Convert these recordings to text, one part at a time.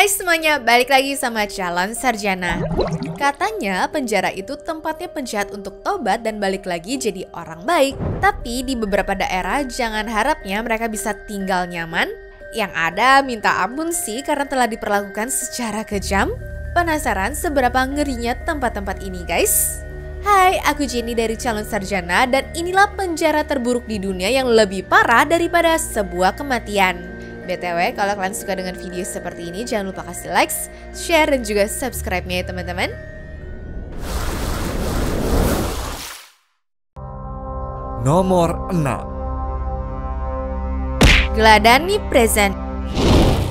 Hai semuanya, balik lagi sama Calon Sarjana. Katanya penjara itu tempatnya penjahat untuk tobat dan balik lagi jadi orang baik. Tapi di beberapa daerah jangan harapnya mereka bisa tinggal nyaman. Yang ada minta ampun sih karena telah diperlakukan secara kejam. Penasaran seberapa ngerinya tempat-tempat ini guys? Hai, aku Jenny dari Calon Sarjana dan inilah penjara terburuk di dunia yang lebih parah daripada sebuah kematian. BTW, kalau kalian suka dengan video seperti ini, jangan lupa kasih like, share, dan juga subscribe-nya ya teman-teman. Nomor 6. Gladani Present.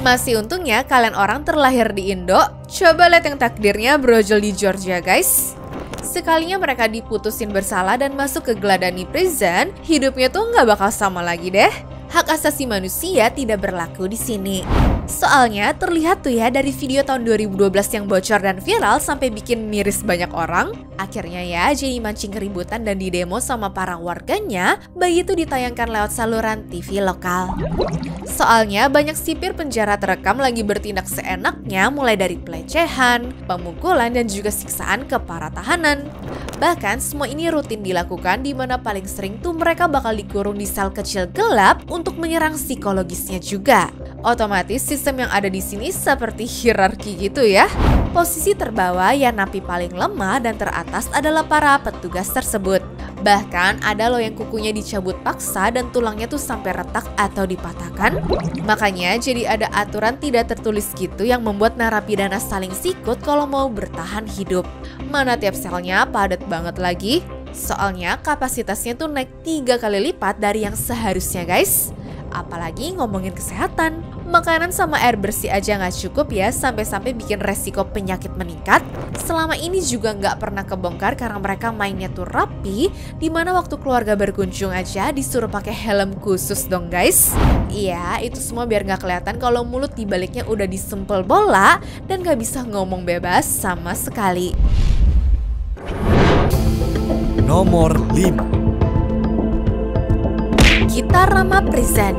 Masih untungnya kalian orang terlahir di Indo. Coba lihat yang takdirnya brojol di Georgia guys. Sekalinya mereka diputusin bersalah dan masuk ke Gladani Prison, hidupnya tuh nggak bakal sama lagi deh. Hak asasi manusia tidak berlaku di sini. Soalnya terlihat tuh ya dari video tahun 2012 yang bocor dan viral sampai bikin miris banyak orang. Akhirnya ya jadi mancing keributan dan didemo sama para warganya, bayi itu ditayangkan lewat saluran TV lokal. Soalnya banyak sipir penjara terekam lagi bertindak seenaknya mulai dari pelecehan, pemukulan, dan juga siksaan ke para tahanan. Bahkan semua ini rutin dilakukan di mana paling sering tuh mereka bakal dikurung di sel kecil gelap untuk menyerang psikologisnya juga. Otomatis sistem yang ada di sini seperti hierarki gitu ya. Posisi terbawah yang napi paling lemah dan teratas adalah para petugas tersebut. Bahkan ada loh yang kukunya dicabut paksa dan tulangnya tuh sampai retak atau dipatahkan. Makanya jadi ada aturan tidak tertulis gitu yang membuat narapidana saling sikut kalau mau bertahan hidup. Mana tiap selnya padat banget lagi. Soalnya kapasitasnya tuh naik 3 kali lipat dari yang seharusnya guys. Apalagi ngomongin kesehatan, makanan sama air bersih aja nggak cukup ya, sampai-sampai bikin resiko penyakit meningkat. Selama ini juga nggak pernah kebongkar karena mereka mainnya tuh rapi, dimana waktu keluarga berkunjung aja disuruh pakai helm khusus dong guys. Iya, itu semua biar nggak kelihatan kalau mulut dibaliknya udah disempel bola dan nggak bisa ngomong bebas sama sekali. Nomor 5. Gitarama Prison.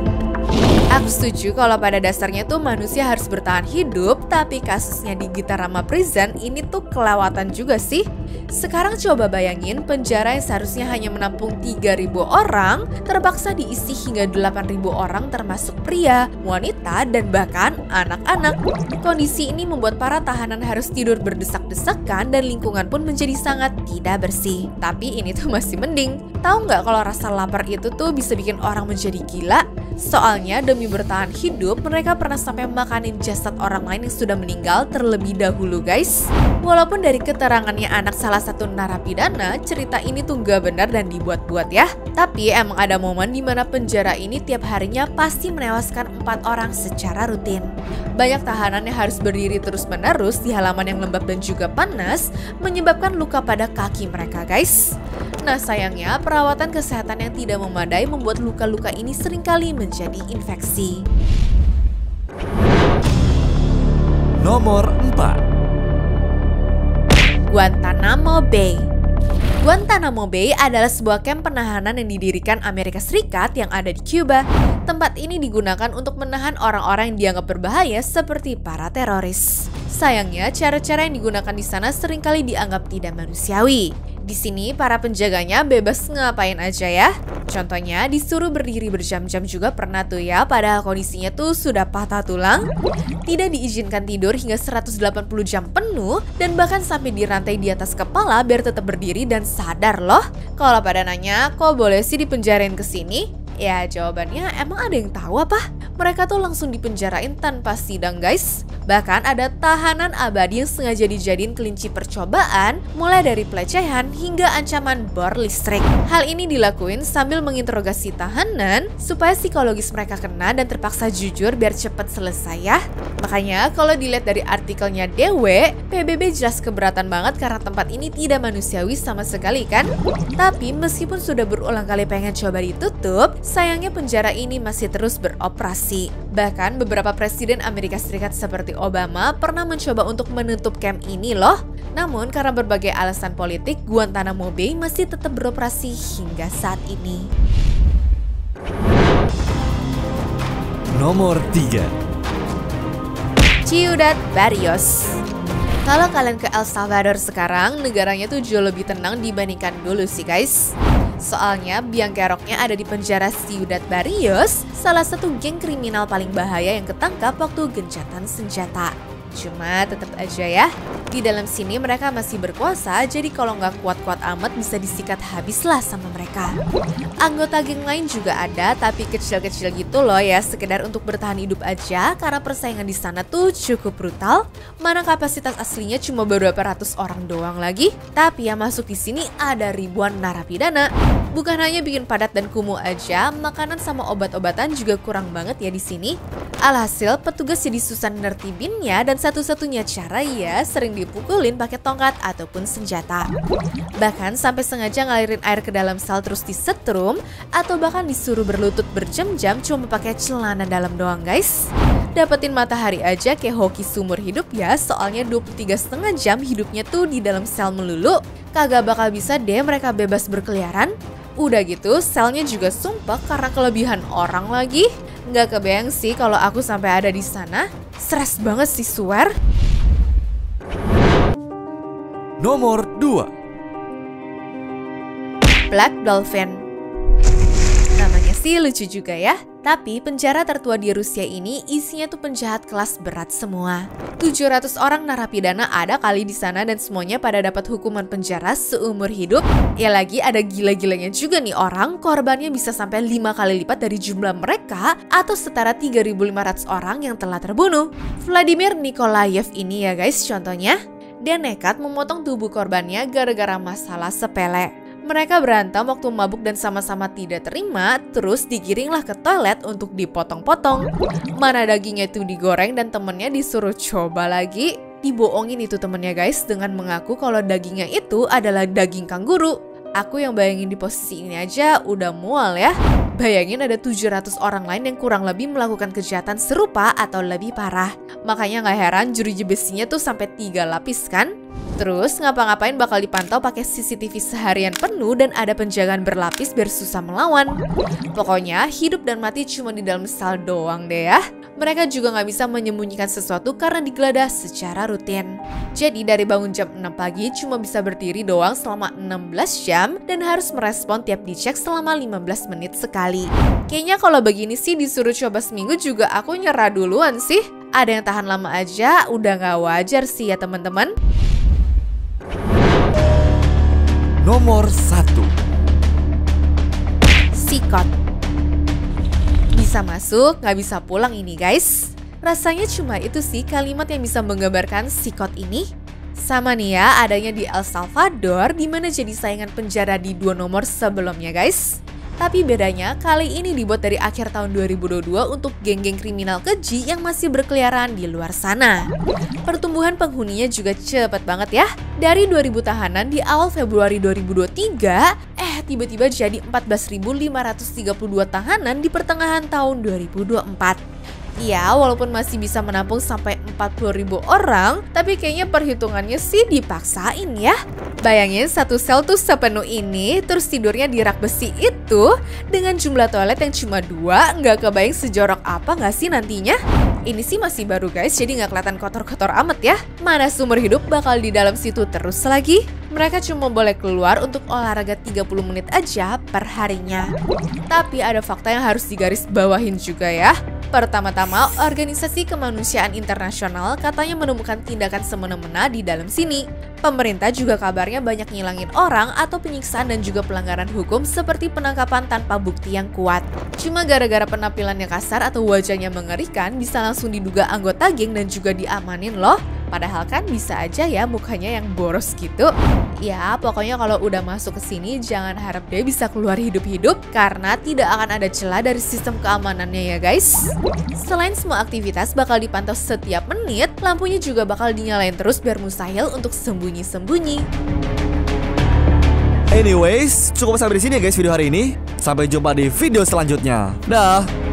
Aku setuju kalau pada dasarnya tuh manusia harus bertahan hidup, tapi kasusnya di Gitarama Prison ini tuh kelewatan juga sih. Sekarang coba bayangin penjara yang seharusnya hanya menampung 3.000 orang, terpaksa diisi hingga 8.000 orang termasuk pria, wanita, dan bahkan anak-anak. Kondisi ini membuat para tahanan harus tidur berdesak-desakan dan lingkungan pun menjadi sangat tidak bersih. Tapi ini tuh masih mending. Tahu nggak kalau rasa lapar itu tuh bisa bikin orang menjadi gila? Soalnya demi bertahan hidup, mereka pernah sampai makanin jasad orang lain yang sudah meninggal terlebih dahulu guys. Walaupun dari keterangannya anak salah satu narapidana, cerita ini tuh gak benar dan dibuat-buat ya. Tapi emang ada momen dimana penjara ini tiap harinya pasti menewaskan 4 orang secara rutin. Banyak tahanan yang harus berdiri terus-menerus di halaman yang lembab dan juga panas, menyebabkan luka pada kaki mereka guys. Nah sayangnya perawatan kesehatan yang tidak memadai membuat luka-luka ini seringkali menjadi infeksi. Nomor 4. Guantanamo Bay. Guantanamo Bay adalah sebuah kamp penahanan yang didirikan Amerika Serikat yang ada di Cuba. Tempat ini digunakan untuk menahan orang-orang yang dianggap berbahaya seperti para teroris. Sayangnya, cara-cara yang digunakan di sana seringkali dianggap tidak manusiawi. Di sini para penjaganya bebas ngapain aja ya. Contohnya disuruh berdiri berjam-jam juga pernah tuh ya, padahal kondisinya tuh sudah patah tulang. Tidak diizinkan tidur hingga 180 jam penuh dan bahkan sampai dirantai di atas kepala biar tetap berdiri dan sadar loh. Kalau pada nanya, kok boleh sih dipenjarain ke sini? Ya jawabannya emang ada yang tahu apa? Mereka tuh langsung dipenjarain tanpa sidang guys. Bahkan ada tahanan abadi yang sengaja dijadiin kelinci percobaan, mulai dari pelecehan hingga ancaman bor listrik. Hal ini dilakuin sambil menginterogasi tahanan supaya psikologis mereka kena dan terpaksa jujur biar cepat selesai ya. Makanya kalau dilihat dari artikelnya DW, PBB jelas keberatan banget karena tempat ini tidak manusiawi sama sekali kan. Tapi meskipun sudah berulang kali pengen coba ditutup, sayangnya penjara ini masih terus beroperasi. Bahkan beberapa presiden Amerika Serikat seperti Obama pernah mencoba untuk menutup camp ini loh. Namun karena berbagai alasan politik, Guantanamo Bay masih tetap beroperasi hingga saat ini. Nomor 3. Ciudad Barrios. Kalau kalian ke El Salvador sekarang, negaranya tuh jauh lebih tenang dibandingkan dulu sih guys. Soalnya biang keroknya ada di penjara Ciudad Barrios, salah satu geng kriminal paling bahaya yang ketangkap waktu gencatan senjata. Cuma tetap aja ya, di dalam sini mereka masih berkuasa, jadi kalau nggak kuat-kuat amat bisa disikat habislah sama mereka. Anggota geng lain juga ada, tapi kecil-kecil gitu loh ya, sekedar untuk bertahan hidup aja karena persaingan di sana tuh cukup brutal. Mana kapasitas aslinya cuma beberapa ratus orang doang lagi, tapi yang masuk di sini ada ribuan narapidana. Bukan hanya bikin padat dan kumuh aja, makanan sama obat-obatan juga kurang banget ya di sini. Alhasil petugas jadi susah nertibinnya dan satu-satunya cara ya sering dipukulin pakai tongkat ataupun senjata. Bahkan sampai sengaja ngalirin air ke dalam sel terus disetrum atau bahkan disuruh berlutut berjam-jam cuma pakai celana dalam doang guys. Dapetin matahari aja kayak hoki seumur hidup ya, soalnya 23,5 jam hidupnya tuh di dalam sel melulu. Kagak bakal bisa deh mereka bebas berkeliaran. Udah gitu selnya juga sumpek karena kelebihan orang lagi. Nggak kebayang sih kalau aku sampai ada di sana. Stres banget sih swear. Nomor 2. Black Dolphin. Namanya sih lucu juga ya. Tapi penjara tertua di Rusia ini isinya tuh penjahat kelas berat semua. 700 orang narapidana ada kali di sana dan semuanya pada dapat hukuman penjara seumur hidup. Ya lagi ada gila-gilanya juga nih orang, korbannya bisa sampai 5 kali lipat dari jumlah mereka atau setara 3.500 orang yang telah terbunuh. Vladimir Nikolayev ini ya guys contohnya. Dia nekat memotong tubuh korbannya gara-gara masalah sepele. Mereka berantem waktu mabuk dan sama-sama tidak terima, terus digiringlah ke toilet untuk dipotong-potong. Mana dagingnya itu digoreng dan temennya disuruh coba lagi. Dibohongin itu temennya guys dengan mengaku kalau dagingnya itu adalah daging kanguru. Aku yang bayangin di posisi ini aja udah mual ya. Bayangin ada 700 orang lain yang kurang lebih melakukan kejahatan serupa atau lebih parah. Makanya gak heran jeruji besinya tuh sampai 3 lapis kan? Terus ngapa-ngapain bakal dipantau pakai CCTV seharian penuh dan ada penjagaan berlapis biar susah melawan. Pokoknya hidup dan mati cuma di dalam sel doang deh ya. Mereka juga nggak bisa menyembunyikan sesuatu karena digeledah secara rutin. Jadi dari bangun jam 6 pagi cuma bisa berdiri doang selama 16 jam dan harus merespon tiap dicek selama 15 menit sekali. Kayaknya kalau begini sih disuruh coba seminggu juga aku nyerah duluan sih. Ada yang tahan lama aja udah nggak wajar sih ya teman-teman. Nomor 1. Sikot. Bisa masuk, nggak bisa pulang ini guys. Rasanya cuma itu sih kalimat yang bisa menggambarkan sikot ini. Sama nih ya adanya di El Salvador, dimana jadi saingan penjara di 2 nomor sebelumnya guys. Tapi bedanya kali ini dibuat dari akhir tahun 2022 untuk geng-geng kriminal keji yang masih berkeliaran di luar sana. Pertumbuhan penghuninya juga cepet banget ya. Dari 2000 tahanan di awal Februari 2023, tiba-tiba jadi 14.532 tahanan di pertengahan tahun 2024. Ya, walaupun masih bisa menampung sampai 40.000 orang, tapi kayaknya perhitungannya sih dipaksain ya. Bayangin satu sel tuh sepenuh ini, terus tidurnya di rak besi itu, dengan jumlah toilet yang cuma 2, nggak kebayang sejorok apa nggak sih nantinya? Ini sih masih baru guys, jadi nggak kelihatan kotor-kotor amat ya. Mana seumur hidup bakal di dalam situ terus lagi. Mereka cuma boleh keluar untuk olahraga 30 menit aja per harinya. Tapi ada fakta yang harus digaris bawahin juga ya. Pertama-tama, Organisasi Kemanusiaan Internasional katanya menemukan tindakan semena-mena di dalam sini. Pemerintah juga kabarnya banyak ngilangin orang atau penyiksaan dan juga pelanggaran hukum seperti penangkapan tanpa bukti yang kuat. Cuma gara-gara penampilannya kasar atau wajahnya mengerikan bisa langsung diduga anggota geng dan juga diamanin loh. Padahal kan bisa aja ya mukanya yang boros gitu. Ya pokoknya kalau udah masuk ke sini jangan harap dia bisa keluar hidup-hidup karena tidak akan ada celah dari sistem keamanannya ya guys. Selain semua aktivitas bakal dipantau setiap menit, lampunya juga bakal dinyalain terus biar mustahil untuk sembunyi-sembunyi. Anyways, cukup sampai di sini ya guys video hari ini. Sampai jumpa di video selanjutnya. Dah.